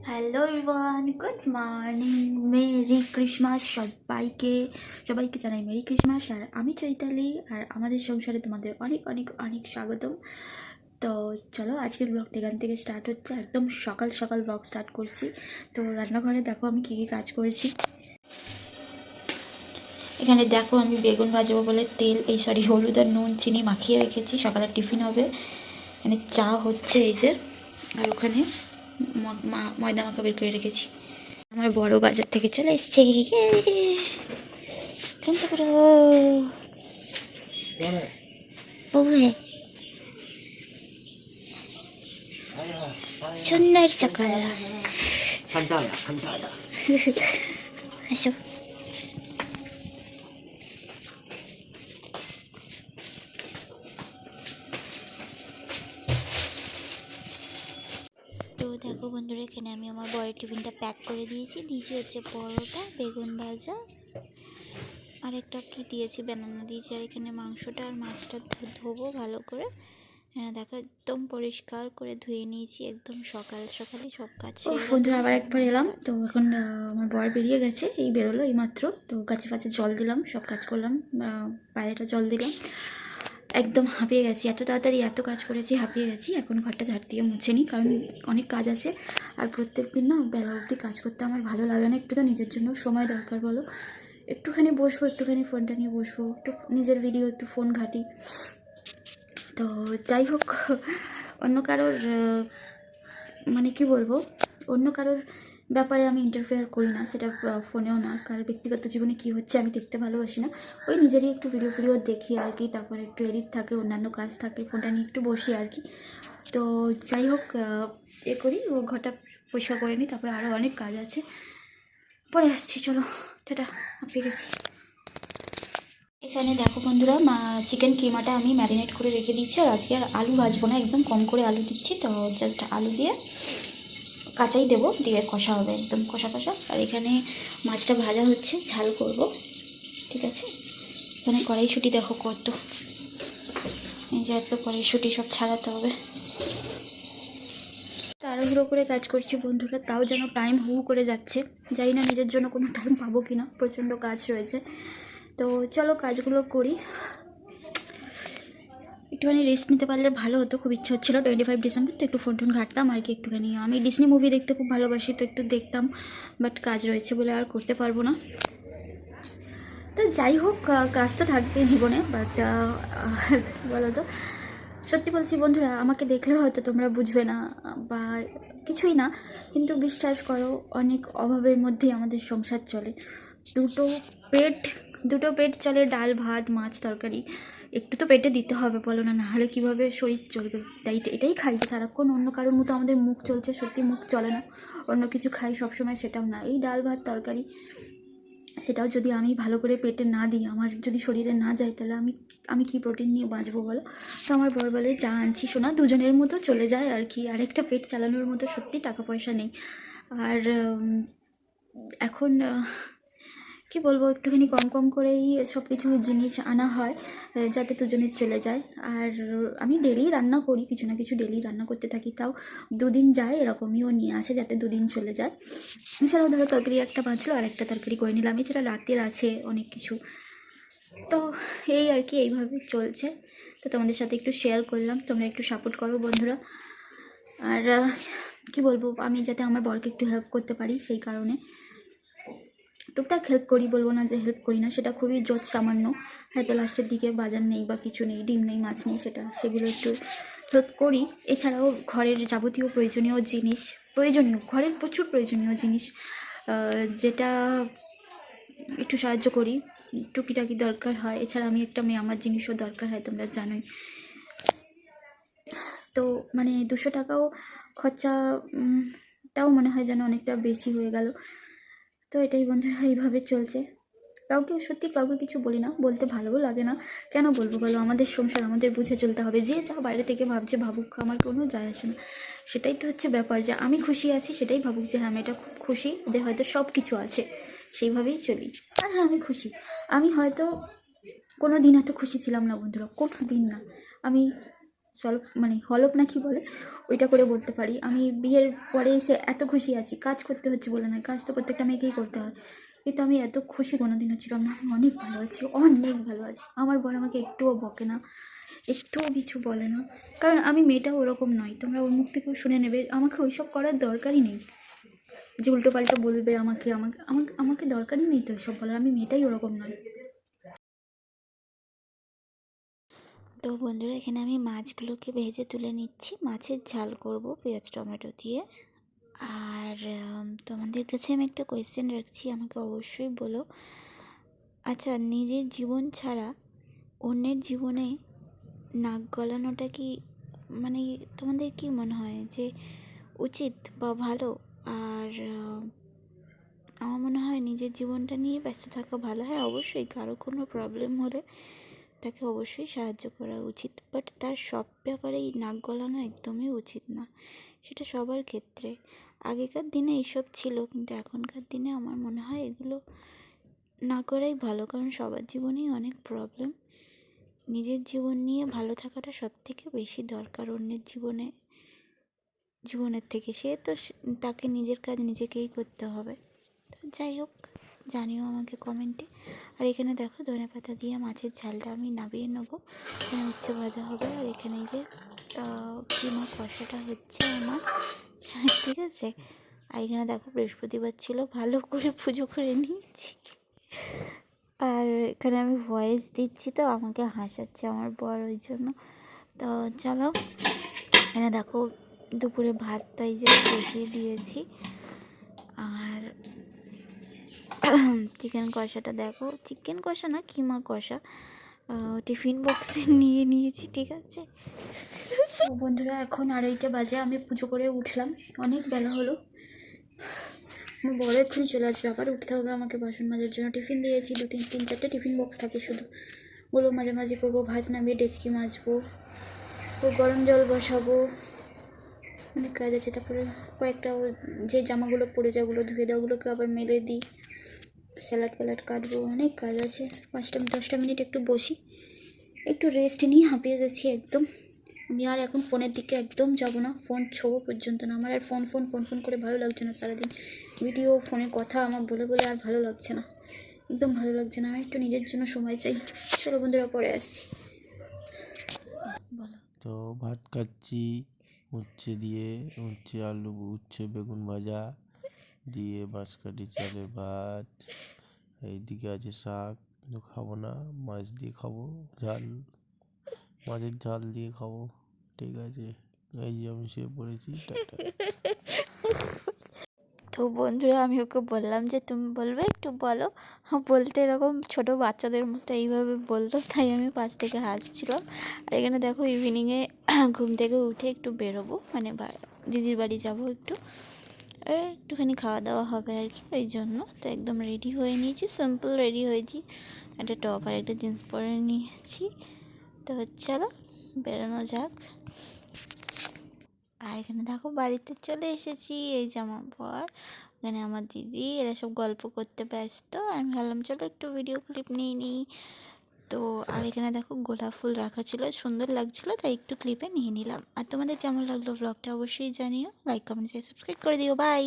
Hello everyone, good morning, merry Christmas সবাইকে। সবাইকে জানাই মেরি ক্রিসমাস। আর আমি চৈতালি, আর আমাদের সংসারে তোমাদের অনেক অনেক অনেক স্বাগতম। তো চলো আজকের ব্লগটা এখান থেকে স্টার্ট হচ্ছে। একদম সকাল সকাল ব্লগ স্টার্ট করছি। তো রান্নাঘরে দেখো আমি কী কী কাজ করেছি। এখানে দেখো আমি বেগুন ভাজবো বলে তেল হলুদ আর নুন চিনি মাখিয়ে রেখেছি, সকালের টিফিন হবে। এখানে চা হচ্ছে এই যে, আর ওখানে ময়দা মাখা বের করে রেখেছি। আমার বড় বাজার থেকে চলে এসছে। সুন্দর সকাল। আসো। তো দেখো বন্ধুরা, এখানে আমি আমার বড় টিফিনটা প্যাক করে দিয়েছি হচ্ছে পরোটা, বেগুন ভাজা, আর একটা কি দিয়েছি, বানানা দিয়েছি। আর এখানে মাংসটা আর মাছটা ধোবো ভালো করে। দেখো একদম পরিষ্কার করে ধুয়ে নিয়েছি, একদম সকাল সকালে সব কাজ। বন্ধুরা আবার একবার এলাম। তো এখন আমার বর বেরিয়ে গেছে, এই বেরোলো এই মাত্র। তো গাছে ফাছে জল দিলাম, সব কাজ করলাম, পায়েটা জল দিলাম। একদম হাঁপিয়ে গেছি, এত তাড়াতাড়ি এত কাজ করেছি, হাঁপিয়ে গেছি। এখন ঘরটা ঝাড় দিয়ে মুছে নিই, কারণ অনেক কাজ আছে। আর প্রত্যেক দিন না বেলা অবধি কাজ করতে আমার ভালো লাগে না। একটু তো নিজের জন্য সময় দরকার, বলো। একটুখানি বসবো, একটুখানি ফোনটা নিয়ে বসবো, একটু নিজের ভিডিও, একটু ফোন ঘাঁটি। তো যাই হোক, অন্য কারোর মানে কি বলবো, অন্য কারোর ব্যাপারে আমি ইন্টারফেয়ার করি না, সেটা ফোনেও না। কারোর ব্যক্তিগত জীবনে কী হচ্ছে আমি দেখতে ভালোবাসি না। ওই নিজেরই একটু ভিডিও দেখি আর কি, তারপরে একটু এডিট থাকে, অন্যান্য কাজ থাকে, ফোনটা নিয়ে একটু বসি আর কি। তো যাই হোক, করি, ও ঘরটা পরিষ্কার করে নিই, তারপরে আরও অনেক কাজ আছে, পরে আসছি। চলো টাটা, হাঁপিয়ে গেছি। এখানে দেখো বন্ধুরা, চিকেন কিমাটা আমি ম্যারিনেট করে রেখে দিচ্ছি। আর আজকে আর আলু ভাজবো না, একদম কম করে আলু দিচ্ছি। তো জাস্ট আলু দিয়ে কাঁচাই দেবো, দিয়ে কষা হবে, একদম কষা কষা। আর এখানে মাছটা ভাজা হচ্ছে, ঝাল করব, ঠিক আছে। এখানে কড়াইশুঁটি দেখো কত, এই যে এত কড়াইশুঁটি, সব ছাড়াতে হবে। তাড়াহুড়ো করে কাজ করছি বন্ধুরা, তাও যেন টাইম করে যাচ্ছে। জানি না নিজের জন্য কোনো টাইম পাবো কি না, প্রচণ্ড কাজ রয়েছে। তো চলো কাজগুলো করি। একটুখানি রেস্ট নিতে পারলে ভালো হতো, খুব ইচ্ছা হচ্ছিলো 25 ডিসেম্বর তো একটু ফোন টোন ঘাঁটতাম আর কি। একটুখানি আমি ডিজনি মুভি দেখতে খুব ভালোবাসি, তো একটু দেখতাম, বাট কাজ রয়েছে বলে আর করতে পারবো না। তো যাই হোক, কাজ তো থাকবে জীবনে, বাট কী বলো তো, সত্যি বলছি বন্ধুরা, আমাকে দেখলে হয়তো তোমরা বুঝবে না বা কিছুই না, কিন্তু বিশ্বাস করো, অনেক অভাবের মধ্যেই আমাদের সংসার চলে। দুটো পেট চলে, ডাল ভাত মাছ তরকারি, একটু তো পেটে দিতে হবে, বলো না, নাহলে কীভাবে শরীর চলবে। এটাই খাই যে সারাক্ষণ অন্য কারোর মতো আমাদের মুখ চলছে, সত্যি মুখ চলে না। অন্য কিছু খাই সবসময়, সেটাও না। এই ডাল ভাত তরকারি, সেটাও যদি আমি ভালো করে পেটে না দিই, আমার যদি শরীরে না যায়, তাহলে আমি কি প্রোটিন নিয়ে বাঁচবো বলো। তো আমার বর বলে, যা আনছি শোনা, দুজনের মতো চলে যায় আর কি। আরেকটা পেট চালানোর মতো সত্যি টাকা পয়সা নেই। আর এখন কি বলবো, একটুখানি কম কম করেই সব কিছু জিনিস আনা হয়, যাতে দুজনের চলে যায়। আর আমি ডেলি রান্না করি, কিছু না কিছু ডেলি রান্না করতে থাকি, তাও দুদিন যায় এরকমইও নিয়ে আসে, যাতে দুদিন চলে যায়। এছাড়াও ধরো তরকারি একটা বাঁচলো, আর একটা তরকারি করে নিলাম, এছাড়া রাতের আছে অনেক কিছু। তো এই আর কি, এইভাবে চলছে। তো তোমাদের সাথে একটু শেয়ার করলাম, তোমরা একটু সাপোর্ট করো বন্ধুরা। আর কি বলবো, আমি যাতে আমার বরকে একটু হেল্প করতে পারি, সেই কারণে টুকটাক হেল্প করি, বলবো না যে হেল্প করি না, সেটা খুবই যত সামান্য। হয়তো লাস্টের দিকে বাজার নেই বা কিছু নেই, ডিম নেই, মাছ নেই, সেগুলো একটু হেল্প করি। এছাড়াও ঘরের যাবতীয় ঘরের প্রচুর প্রয়োজনীয় জিনিস, যেটা একটু সাহায্য করি, টুকিটাকি দরকার হয়। এছাড়া আমি একটা মেয়ে, আমার জিনিসও দরকার হয়, তোমরা জানোই। তো মানে 200 টাকাও খরচাটাও মনে হয় যেন অনেকটা বেশি হয়ে গেল। তো এটাই বন্ধুরা, এইভাবে চলছে। কাউকে কিছু বলি না, বলতে ভালোও লাগে না। কেন বলবো বলো, আমাদের সংসার, আমাদের বুঝে চলতে হবে। যে যা বাইরে থেকে ভাবছে ভাবুক, আমার কোনো যায় আসে না। সেটাই তো হচ্ছে ব্যাপার, যে আমি খুশি আছি সেটাই ভাবুক, যে হ্যাঁ আমি এটা খুব খুশি, ওদের হয়তো সব কিছু আছে, সেইভাবেই চলি। আর হ্যাঁ আমি খুশি। আমি হয়তো কোনো দিন এত খুশি ছিলাম না বন্ধুরা, কোনো দিন না। আমি সলভ মানে হলপ না কি বলে ওইটা করে বলতে পারি। আমি বিয়ের পরে এসে এত খুশি আছি, কাজ করতে হচ্ছে বলে নয়, কাজ তো প্রত্যেকটা মেয়েকেই করতে হয়, কিন্তু আমি এত খুশি কোনোদিনও ছিলাম না। আমি অনেক ভালো আছি, অনেক ভালো আছি। আমার বর আমাকে একটুও বকে না, একটুও কিছু বলে না, কারণ আমি মেয়েটা ওরকম নয়। তোমরা ওর মুখ থেকেও শুনে নেবে, আমাকে ওইসব করার দরকারই নেই, যে উল্টো পাল্টা বলবে আমাকে আমাকে আমাকে আমাকে দরকারই নেই তো ওইসব বলার। আমি মেয়েটাই ওরকম নয়। তো বন্ধুরা, এখানে আমি মাছগুলোকে ভেজে তুলে নিচ্ছি, মাছের ঝাল করব পেঁয়াজ টমেটো দিয়ে। আর তোমাদের কাছে আমি একটা কোয়েশ্চেন রাখছি, আমাকে অবশ্যই বলো। আচ্ছা, নিজের জীবন ছাড়া অন্যের জীবনে নাক গলানোটা কি, মানে তোমাদের কি মনে হয় যে উচিত বা ভালো? আর আমার মনে হয় নিজের জীবনটা নিয়ে ব্যস্ত থাকা ভালো। হ্যাঁ, অবশ্যই কারো কোনো প্রবলেম হলে তাকে অবশ্যই সাহায্য করা উচিত, বাট তার সব ব্যাপারেই নাক গলানো একদমই উচিত না, সেটা সবার ক্ষেত্রে। আগেকার দিনে এইসব ছিল, কিন্তু এখনকার দিনে আমার মনে হয় এগুলো না করাই ভালো, কারণ সবার জীবনেই অনেক প্রবলেম। নিজের জীবন নিয়ে ভালো থাকাটা সব থেকে বেশি দরকার অন্যের জীবনের থেকে। সে তো তাকে নিজের কাজ নিজেকেই করতে হবে। তো যাই হোক, জানিও আমাকে কমেন্টে। আর এখানে দেখো, ধনেপাতা দিয়ে মাছের ঝালটা আমি নামিয়ে নেবো, এখানে উচ্ছে ভাজা হবে। আর এখানে যে কিমা কষাটা হচ্ছে আমার, ঠিক আছে। আর এখানে দেখো, বৃহস্পতিবার ছিল, ভালো করে পুজো করে নিয়েছি। আর এখানে আমি ভয়েস দিচ্ছি তো আমাকে হাসাচ্ছে আমার বর, ওই জন্য। তো চলো, এখানে দেখো দুপুরে ভাতটা এই যে বসিয়ে দিয়েছি। আর চিকেন কষাটা দেখো, চিকেন কষা না, কিমা কষা, টিফিন বক্সে নিয়ে নিয়েছি, ঠিক আছে। তো বন্ধুরা, এখন 2:30 বাজে, আমি পুজো করে উঠলাম, অনেক বেলা হলো। আমার বড় এক্ষুনি চলে আসবে, আবার উঠতে হবে আমাকে বাসন মাজার জন্য। টিফিন দিয়েছি, তিন চারটে টিফিন বক্স থাকে শুধু, ওগুলো মাঝামাঝি করবো, ভাত নামিয়ে ডেচকি মাজবো, ও গরম জল বসাবো, অনেক কাজ আছে। তারপরে কয়েকটা যে জামাগুলো পরে যায় ওগুলো ধুয়ে দেওয়া, ওগুলোকে আবার মেলে দিই, স্যালাড প্যালাড কাটবো, অনেক কাজ আছে। 5-10 মিনিট একটু বসি, একটু রেস্ট নিই, হাঁপিয়ে গেছি একদম। আমি আর এখন ফোনের দিকে একদম যাব না, ফোন ছোঁবো পর্যন্ত না। আমার আর ফোন ফোন ফোন ফোন করে ভালো লাগছে না, সারাদিন ভিডিও ফোনে কথা আমার বলে বলে আর ভালো লাগছে না, একদম ভালো লাগছে না। আমি একটু নিজের জন্য সময় চাই। চলো বন্ধুরা, পরে আসছি। বলো। তো ভাত খাচ্ছি উচ্ছে দিয়ে, উচ্ছে আলু, উচ্ছে বেগুন ভাজা দিয়ে বাঁশকাঠি চালের ভাত। এইদিকে আছে শাক, কিন্তু খাবো না, মাছ দিয়ে খাবো, ঝাল, মাছের ঝাল দিয়ে খাবো, ঠিক আছে। এই যে আমি শুয়ে পড়েছি, টাটা। তো বন্ধুরা, আমি ওকে বললাম যে তুমি বলবে, একটু বলো। বলতে এরকম ছোট বাচ্চাদের মতো এইভাবে বললো, তাই আমি পাশ থেকে হাসছিলাম। আর এখানে দেখো, ইভিনিংয়ে ঘুম থেকে উঠে একটু বেরোবো, মানে দিদির বাড়ি যাবো একটু, একটুখানি খাওয়া দাওয়া হবে আর কি, ওই জন্য। তো একদম রেডি হয়ে নিয়েছি, সিম্পল রেডি হয়েছি, একটা টপ আর একটা জিন্স পরে নিয়েছি। তো চলো বেরোনো যাক। আর এখানে দেখো, বাড়িতে চলে এসেছি, এই যে আমার বর, এখানে আমার দিদি, এরা সব গল্প করতে ব্যস্ত। আমি ভাবলাম চলো একটু ভিডিও ক্লিপ নিয়ে নিই। তো আর এখানে দেখো, গোলাপ ফুল রাখা ছিল, সুন্দর লাগছিল, তাই একটু ক্লিপে নিয়ে নিলাম। আর তোমাদের কেমন লাগলো ব্লগটা অবশ্যই জানিও, লাইক কমেন্ট শেয়ার সাবস্ক্রাইব করে দিও, বাই।